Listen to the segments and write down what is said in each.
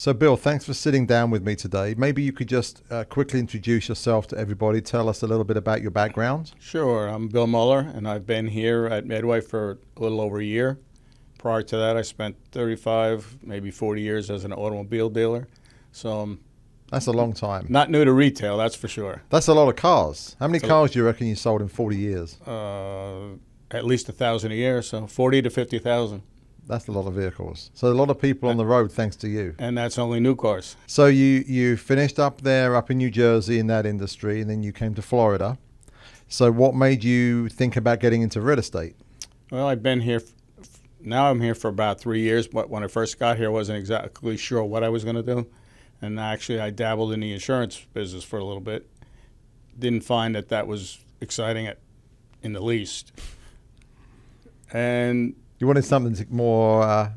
So, Bill, thanks for sitting down with me today. Maybe you could just quickly introduce yourself to everybody. Tell us a little bit about your background. Sure. I'm Bill Muller, and I've been here at Medway for a little over a year. Prior to that, I spent 35, maybe 40 years as an automobile dealer. So I'm That's a long time. not new to retail, that's for sure. That's a lot of cars. How many So- cars do you reckon you sold in 40 years? At least 1,000 a year, so 40 to 50,000. That's a lot of vehicles. So a lot of people on the road thanks to you. And that's only new cars. So you finished up there up in New Jersey in that industry, and then you came to Florida. So what made you think about getting into real estate? Well, I've been here, now I'm here for about 3 years, but when I first got here, I wasn't exactly sure what I was going to do. And actually, I dabbled in the insurance business for a little bit. Didn't find that was exciting in the least. And You wanted something more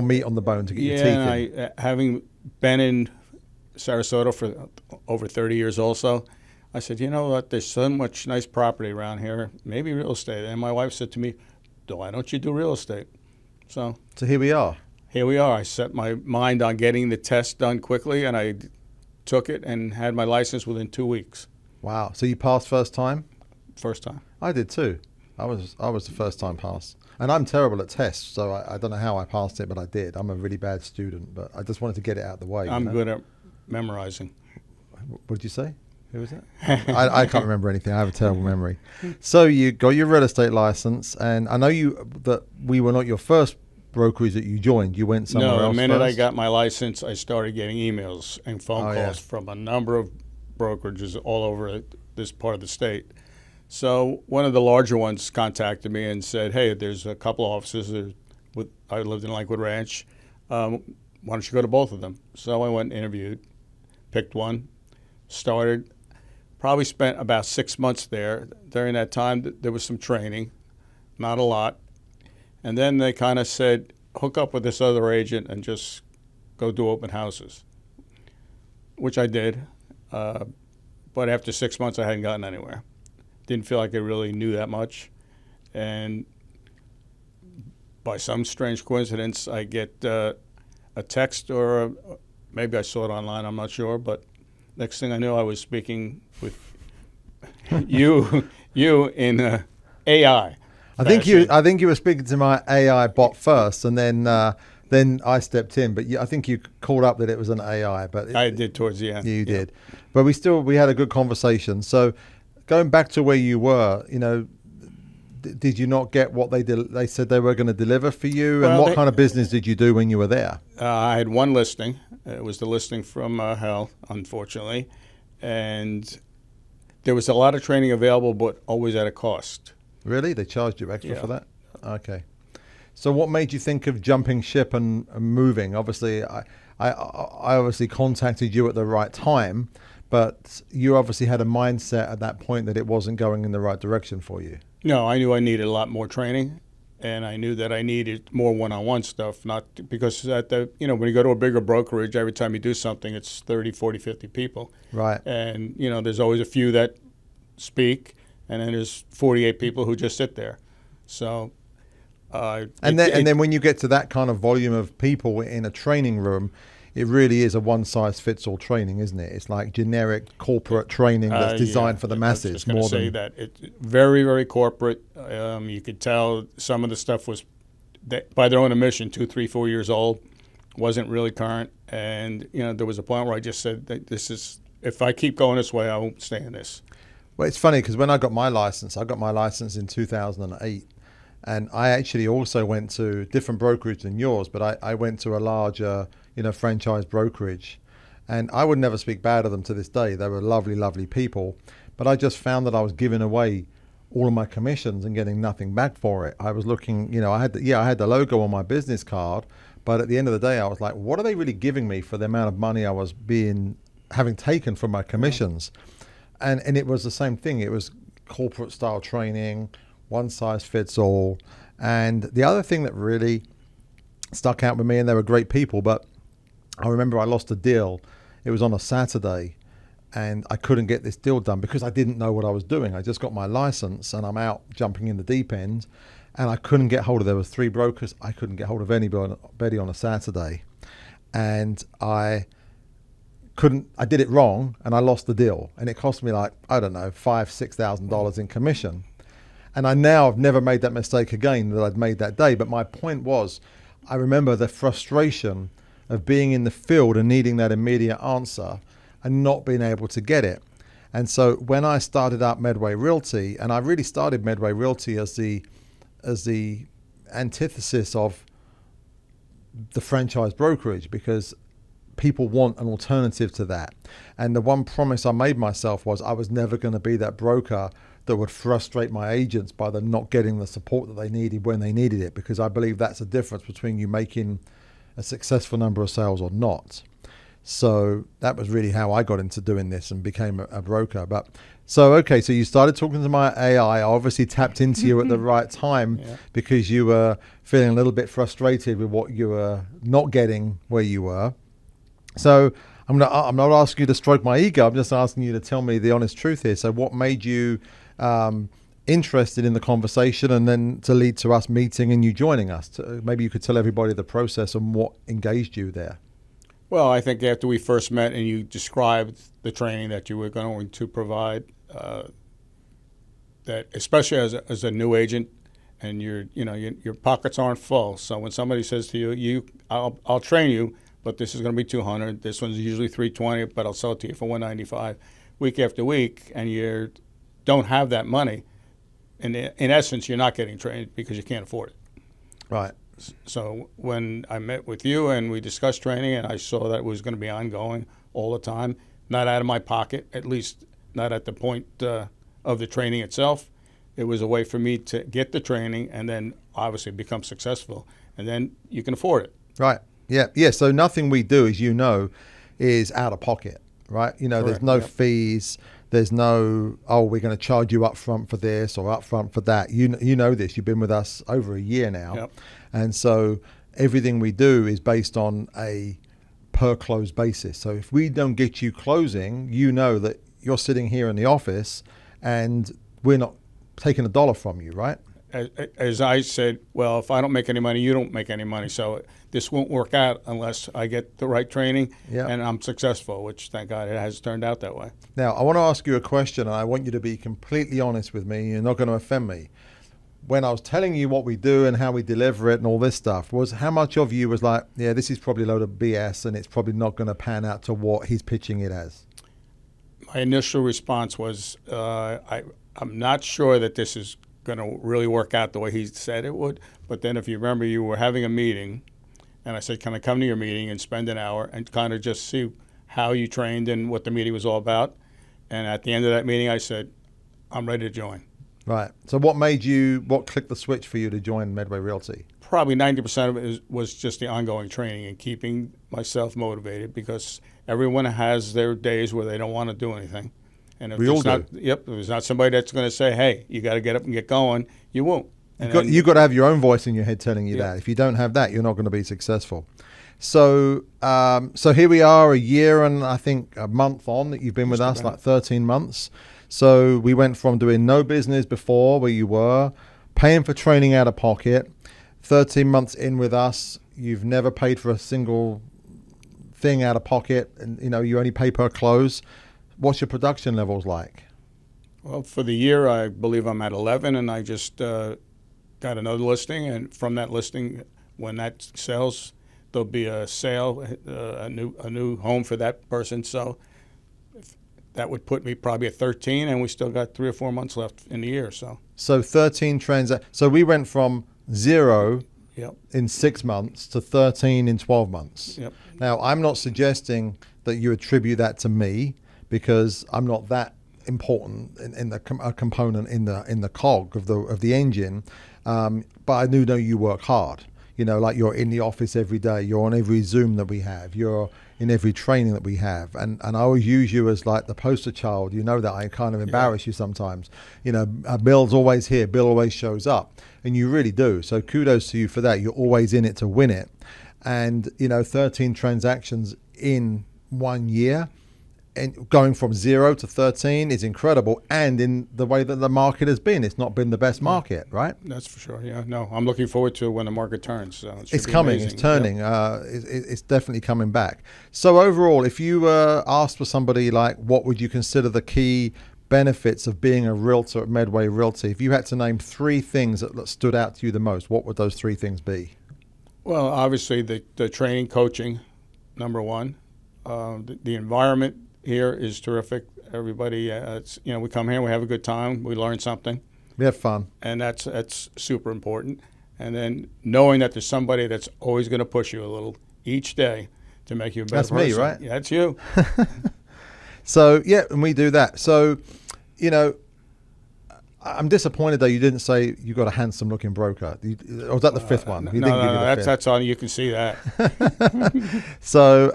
meat on the bone to get your teeth in. and having been in Sarasota for over 30 years also, I said, you know what, there's so much nice property around here, maybe real estate. And my wife said to me, why don't you do real estate? So here we are. here we are. I set my mind on getting the test done quickly, and I took it and had my license within 2 weeks, Wow. So you passed first time? first time. I did too. I was the first time pass. And I'm terrible at tests, so I don't know how I passed it, but I did. I'm a really bad student, but I just wanted to get it out of the way. I'm good at memorizing. What did you say? Who was that? I can't remember anything. I have a terrible memory. So you got your real estate license, and I know that we were not your first brokerage that you joined. You went somewhere else No, the minute I first? got my license, I started getting emails and phone Oh, calls yeah. from a number of brokerages all over this part of the state. So one of the larger ones contacted me and said, hey, there's a couple of offices. I lived in Lakewood Ranch. Why don't you go to both of them? So I went and interviewed, picked one, started. Probably spent about 6 months there. During that time, there was some training, not a lot. And then they kind of said, hook up with this other agent and just go do open houses, which I did. But after 6 months, I hadn't gotten anywhere. Didn't feel like I really knew that much. And by some strange coincidence, I get a text maybe I saw it online, I'm not sure. But next thing I knew, I was speaking with you in AI. I think you were speaking to my AI bot first, and then I stepped in. But I think you called up that it was an AI. But I did towards the end. You did, but we had a good conversation. So going back to where you were, did you not get what they said they were going to deliver for you? And what kind of business did you do when you were there? I had one listing. It was the listing from hell, unfortunately. And there was a lot of training available, but always at a cost. Really? They charged you extra Yeah. for that? Okay. So what made you think of jumping ship and moving? Obviously, I obviously contacted you at the right time, but you obviously had a mindset at that point that it wasn't going in the right direction for you. No, I knew I needed a lot more training, and I knew that I needed more one-on-one stuff, not because when you go to a bigger brokerage, every time you do something, it's 30, 40, 50 people. Right. And, there's always a few that speak, and then there's 48 people who just sit there. So And then when you get to that kind of volume of people in a training room, it really is a one-size-fits-all training, isn't it? It's like generic corporate training that's designed for the masses. I was just going to say that it's very, very corporate. You could tell some of the stuff was, by their own admission, 2, 3, 4 years old, wasn't really current. And there was a point where I just said, that if I keep going this way, I won't stay in this. Well, it's funny because when I got my license in 2008. And I actually also went to different brokerage than yours, but I went to a larger, franchise brokerage. And I would never speak bad of them to this day. They were lovely, lovely people. But I just found that I was giving away all of my commissions and getting nothing back for it. I was looking, I had the logo on my business card, but at the end of the day, I was like, what are they really giving me for the amount of money I was having taken from my commissions? And it was the same thing. It was corporate style training, one size fits all. And the other thing that really stuck out with me, and they were great people, but I remember I lost a deal. It was on a Saturday, and I couldn't get this deal done because I didn't know what I was doing. I just got my license, and I'm out jumping in the deep end, and I couldn't get hold of. There was 3 brokers. I couldn't get hold of anybody on a Saturday, and I did it wrong, and I lost the deal, and it cost me like, I don't know, $5,000-$6,000 in commission. And I've never made that mistake again that I'd made that day. But my point was, I remember the frustration of being in the field and needing that immediate answer and not being able to get it. And so when I started up Medway Realty, and I really started Medway Realty as the antithesis of the franchise brokerage, because people want an alternative to that. And the one promise I made myself was I was never going to be that broker that would frustrate my agents by them not getting the support that they needed when they needed it, because I believe that's the difference between you making a successful number of sales or not. So that was really how I got into doing this and became a broker. But so you started talking to my AI. I obviously tapped into you at the right time because you were feeling a little bit frustrated with what you were not getting where you were. So I'm not asking you to stroke my ego. I'm just asking you to tell me the honest truth here. So what made you interested in the conversation, and then to lead to us meeting and you joining us? Maybe you could tell everybody the process and what engaged you there. Well, I think after we first met and you described the training that you were going to provide, that especially as a new agent, and your pockets aren't full. So when somebody says to you, I'll train you, but this is going to be $200. This one's usually $320, but I'll sell it to you for $195 week after week, and you don't have that money. And in essence, you're not getting trained because you can't afford it. Right. So when I met with you and we discussed training, and I saw that it was going to be ongoing all the time, not out of my pocket, at least not at the point of the training itself. It was a way for me to get the training and then obviously become successful, and then you can afford it. Right. Yeah. So nothing we do, as you know, is out of pocket, right? Correct. There's no fees. There's no, we're going to charge you up front for this or up front for that. You know this. You've been with us over a year now. Yep. And so everything we do is based on a per close basis. So if we don't get you closing, you know that you're sitting here in the office and we're not taking $1 from you, right? As I said, well, if I don't make any money, you don't make any money. So this won't work out unless I get the right training and I'm successful, which thank God it has turned out that way. Now, I want to ask you a question, and I want you to be completely honest with me. You're not going to offend me. When I was telling you what we do and how we deliver it and all this stuff, was how much of you was like, yeah, this is probably a load of BS and it's probably not going to pan out to what he's pitching it as? My initial response was, I'm not sure that this is going to really work out the way he said it would. But then if you remember, you were having a meeting, and I said, can I come to your meeting and spend an hour and kind of just see how you trained and what the meeting was all about? And at the end of that meeting, I said, I'm ready to join. Right. So what clicked the switch for you to join Medway Realty? Probably 90% of it was just the ongoing training and keeping myself motivated, because everyone has their days where they don't want to do anything. And if we all do. do. If there's not somebody that's going to say, hey, you got to get up and get going, you won't. You've got to have your own voice in your head telling you that. If you don't have that, you're not going to be successful. So here we are, a year and I think a month on that you've been with us, like 13 months. So we went from doing no business before, where you were, paying for training out of pocket, 13 months in with us, you've never paid for a single thing out of pocket, and you only pay per close. What's your production levels like? Well, for the year, I believe I'm at 11, and I just got another listing, and from that listing, when that sells, there'll be a sale, a new home for that person. So that would put me probably at 13, and we still got 3 or 4 months left in the year. So 13 transactions. So we went from 0 in 6 months to 13 in 12 months. Yep. Now, I'm not suggesting that you attribute that to me, because I'm not that important in the component in the cog of the engine. But I do know you work hard. Like you're in the office every day. You're on every Zoom that we have. You're in every training that we have. And I always use you as like the poster child. You know that I kind of embarrass you sometimes. Bill's always here. Bill always shows up. And you really do. So kudos to you for that. You're always in it to win it. And, 13 transactions in 1 year. and going from 0 to 13 is incredible. And in the way that the market has been, it's not been the best market, right? That's for sure. Yeah, no, I'm looking forward to when the market turns. So It's coming, amazing. it's turning. It's definitely coming back. So overall, if you asked for somebody like, what would you consider the key benefits of being a realtor at Medway Realty? If you had to name 3 things that stood out to you the most, what would those 3 things be? Well, obviously the training, coaching, number one. The environment here is terrific. Everybody, we come here, we have a good time, we learn something, We have fun. and that's super important. And then knowing that there's somebody that's always going to push you a little each day to make you a better That's person. me, right? Yeah, that's you. So, yeah, and we do that. So, I'm disappointed though you didn't say you got a handsome looking broker. Or was that the 5th one? You No, didn't give you the 5th. that's on. You can see that. So,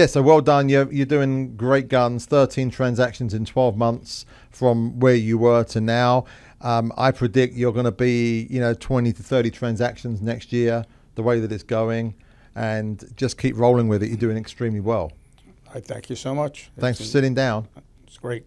so well done. You're doing great guns. 13 transactions in 12 months from where you were to now. I predict you're going to be, 20 to 30 transactions next year, the way that it's going. And just keep rolling with it. You're doing extremely well. I thank you so much. Thanks for sitting down. It's great.